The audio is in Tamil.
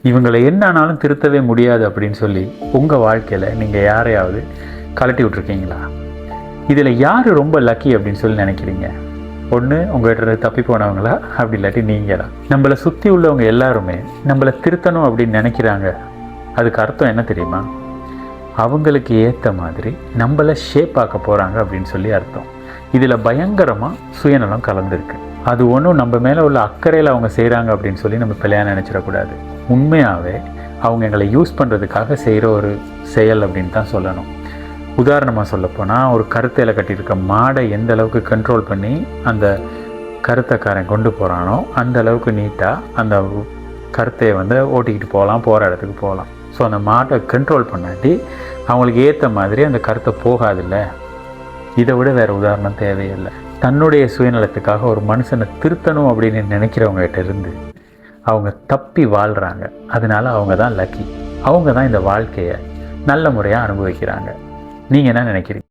இவங்களை என்னானாலும் திருத்தவே முடியாது அப்படின்னு சொல்லி உங்கள் வாழ்க்கையில் நீங்கள் யாரையாவது கலட்டி விட்ருக்கீங்களா? இதில் யார் ரொம்ப லக்கி அப்படின்னு சொல்லி நினைக்கிறீங்க? ஒன்று உங்கள்கிட்ட தப்பி போனவங்களா, அப்படி இல்லாட்டி நீங்களா? நம்மளை சுற்றி உள்ளவங்க எல்லாருமே நம்மளை திருத்தணும் அப்படின்னு நினைக்கிறாங்க. அதுக்கு அர்த்தம் என்ன தெரியுமா? அவங்களுக்கு ஏற்ற மாதிரி நம்மளை ஷேப் ஆக்க போகிறாங்க அப்படின்னு சொல்லி அர்த்தம். இதில் பயங்கரமாக சுயநலம் கலந்துருக்கு. அது ஒன்றும் நம்ம மேலே உள்ள அக்கறையில் அவங்க செய்கிறாங்க அப்படின்னு சொல்லி நம்ம பிள்ளையாக நினச்சிடக்கூடாது. உண்மையாகவே அவங்க எங்களை யூஸ் பண்ணுறதுக்காக செய்கிற ஒரு செயல் அப்படின்னு தான் சொல்லணும். உதாரணமாக சொல்லப்போனால், ஒரு கருத்தையில் கட்டியிருக்க மாடை எந்த அளவுக்கு கண்ட்ரோல் பண்ணி அந்த கருத்தைக்காரன் கொண்டு போகிறானோ அந்த அளவுக்கு நீட்டாக அந்த கருத்தையை ஓட்டிக்கிட்டு போகலாம், போகிற இடத்துக்கு போகலாம். ஸோ அந்த மாட்டை கண்ட்ரோல் பண்ணாட்டி அவங்களுக்கு ஏற்ற மாதிரி அந்த கருத்தை போகாதில்ல. இதை விட வேறு உதாரணம் தேவையில்லை. தன்னுடைய சுயநலத்துக்காக ஒரு மனுஷனை திருத்தணும் அப்படின்னு நினைக்கிறவங்ககிட்ட இருந்து அவங்க தப்பி வாழ்கிறாங்க. அதனால அவங்க தான் லக்கி. அவங்க தான் இந்த வாழ்க்கையை நல்ல முறையாக அனுபவிக்கிறாங்க. நீங்கள் என்ன நினைக்கிறீங்க?